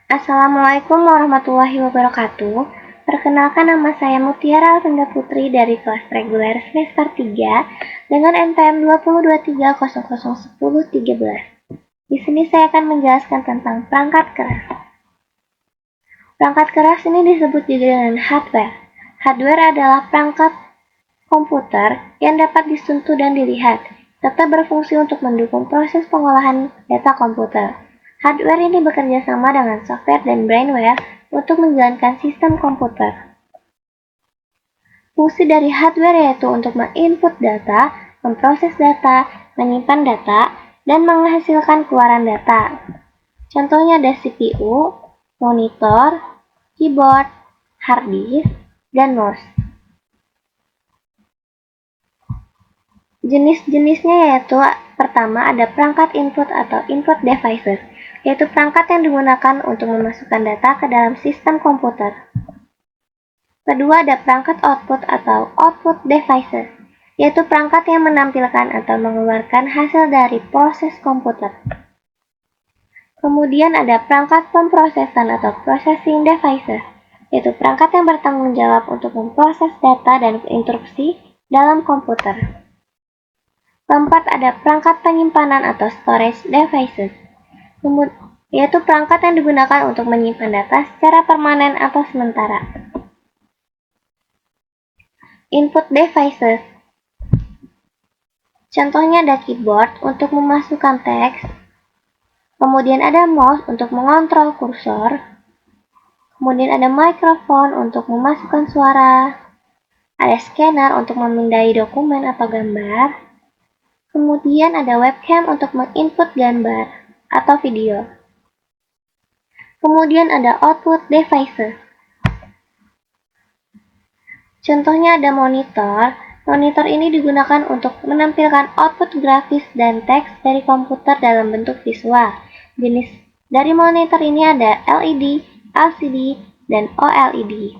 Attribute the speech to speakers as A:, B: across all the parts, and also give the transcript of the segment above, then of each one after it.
A: Assalamualaikum warahmatullahi wabarakatuh. Perkenalkan, nama saya Mutiara Alvinda Putri dari kelas reguler semester 3 dengan NPM 2023001013. Di sini saya akan menjelaskan tentang perangkat keras. Perangkat keras ini disebut juga dengan hardware. Hardware adalah perangkat komputer yang dapat disentuh dan dilihat, serta berfungsi untuk mendukung proses pengolahan data komputer. Hardware ini bekerja sama dengan software dan brainware untuk menjalankan sistem komputer. Fungsi dari hardware yaitu untuk menginput data, memproses data, menyimpan data, dan menghasilkan keluaran data. Contohnya ada CPU, monitor, keyboard, hard disk, dan mouse. Jenis-jenisnya yaitu pertama ada perangkat input atau input devices, yaitu perangkat yang digunakan untuk memasukkan data ke dalam sistem komputer. Kedua ada perangkat output atau output devices, yaitu perangkat yang menampilkan atau mengeluarkan hasil dari proses komputer. Kemudian ada perangkat pemrosesan atau processing devices, yaitu perangkat yang bertanggung jawab untuk memproses data dan instruksi dalam komputer. Keempat, ada perangkat penyimpanan atau storage devices, yaitu perangkat yang digunakan untuk menyimpan data secara permanen atau sementara. Input devices, contohnya ada keyboard untuk memasukkan teks, kemudian ada mouse untuk mengontrol kursor, kemudian ada mikrofon untuk memasukkan suara, ada scanner untuk memindai dokumen atau gambar, kemudian ada webcam untuk menginput gambar atau video. Kemudian ada output devices. Contohnya ada monitor. Monitor ini digunakan untuk menampilkan output grafis dan teks dari komputer dalam bentuk visual. Jenis dari monitor ini ada LED, LCD, dan OLED.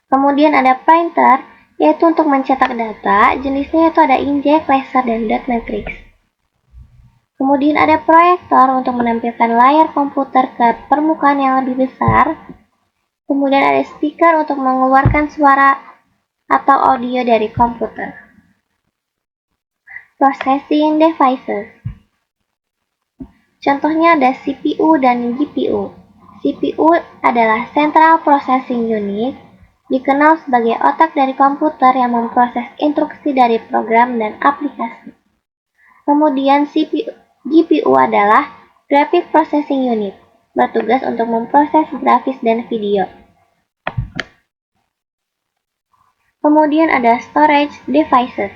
A: Kemudian ada printer, yaitu untuk mencetak data. Jenisnya yaitu ada inkjet, laser, dan dot matrix. Kemudian ada proyektor untuk menampilkan layar komputer ke permukaan yang lebih besar. Kemudian ada speaker untuk mengeluarkan suara atau audio dari komputer. Processing devices. Contohnya ada CPU dan GPU. CPU adalah Central Processing Unit, dikenal sebagai otak dari komputer yang memproses instruksi dari program dan aplikasi. Kemudian GPU adalah Graphic Processing Unit, bertugas untuk memproses grafis dan video. Kemudian ada storage devices.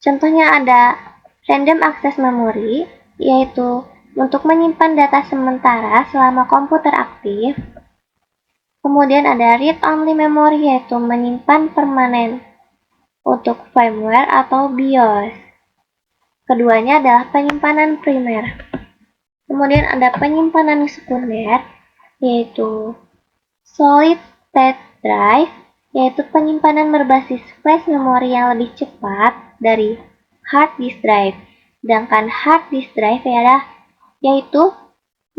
A: Contohnya ada random access memory, yaitu untuk menyimpan data sementara selama komputer aktif. Kemudian ada read-only memory, yaitu menyimpan permanen untuk firmware atau BIOS. Keduanya adalah penyimpanan primer. Kemudian ada penyimpanan sekunder, yaitu solid state drive, yaitu penyimpanan berbasis flash memori yang lebih cepat dari hard disk drive. Sedangkan hard disk drive yaitu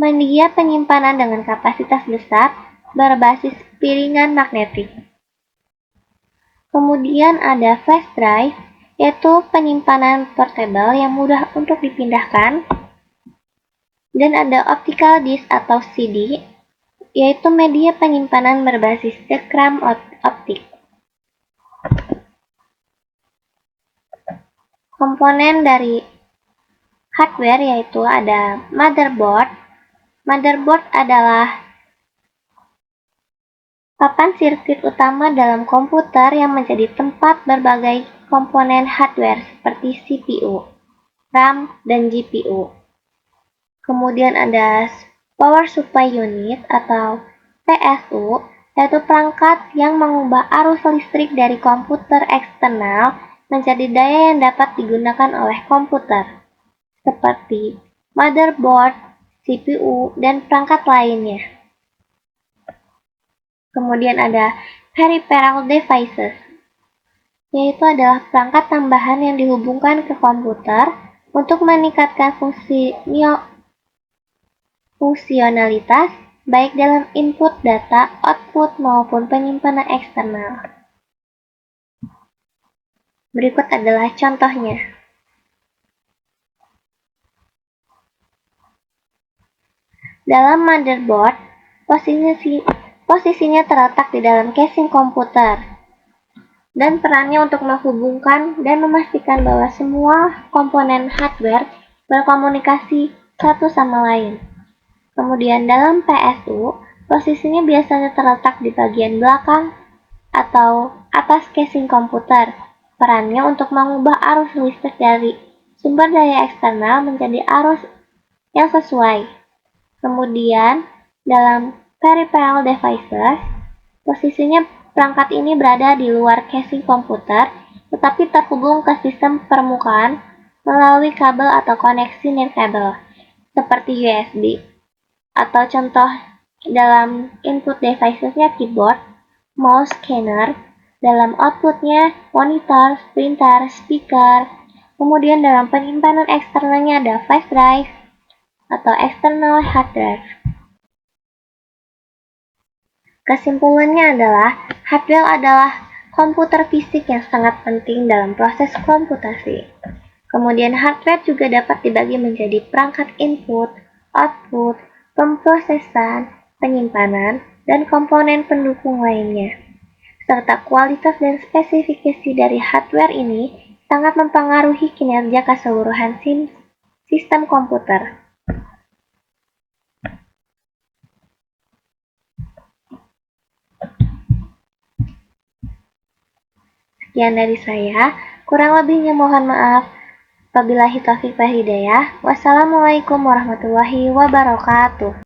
A: media penyimpanan dengan kapasitas besar berbasis piringan magnetik. Kemudian ada flash drive, yaitu penyimpanan portable yang mudah untuk dipindahkan. Dan ada optical disk atau CD, yaitu media penyimpanan berbasis cekram optik. Komponen dari hardware yaitu ada motherboard. Motherboard adalah papan sirkuit utama dalam komputer yang menjadi tempat berbagai komponen hardware seperti CPU, RAM, dan GPU. Kemudian ada Power Supply Unit atau PSU, yaitu perangkat yang mengubah arus listrik dari komputer eksternal menjadi daya yang dapat digunakan oleh komputer, seperti motherboard, CPU, dan perangkat lainnya. Kemudian ada peripheral devices, yaitu adalah perangkat tambahan yang dihubungkan ke komputer Untuk meningkatkan fungsionalitas, baik dalam input data, output, maupun penyimpanan eksternal. Berikut adalah contohnya. Dalam motherboard, posisinya terletak di dalam casing komputer, dan perannya untuk menghubungkan dan memastikan bahwa semua komponen hardware berkomunikasi satu sama lain. Kemudian dalam PSU, posisinya biasanya terletak di bagian belakang atau atas casing komputer. Perannya untuk mengubah arus listrik dari sumber daya eksternal menjadi arus yang sesuai. Kemudian, dalam peripheral devices, posisinya perangkat ini berada di luar casing komputer, tetapi terhubung ke sistem permukaan melalui kabel atau koneksi nirkabel, seperti USB. Atau contoh dalam input devices-nya keyboard, mouse, scanner, dalam outputnya monitor, printer, speaker. Kemudian dalam penyimpanan eksternalnya ada flash drive atau external hard drive. Kesimpulannya adalah, hardware adalah komputer fisik yang sangat penting dalam proses komputasi. Kemudian hardware juga dapat dibagi menjadi perangkat input, output, pemrosesan, penyimpanan, dan komponen pendukung lainnya. Serta kualitas dan spesifikasi dari hardware ini sangat mempengaruhi kinerja keseluruhan sistem komputer. Sekian dari saya, kurang lebihnya mohon maaf. Wabillahi taufiq wal hidayah. Wassalamualaikum warahmatullahi wabarakatuh.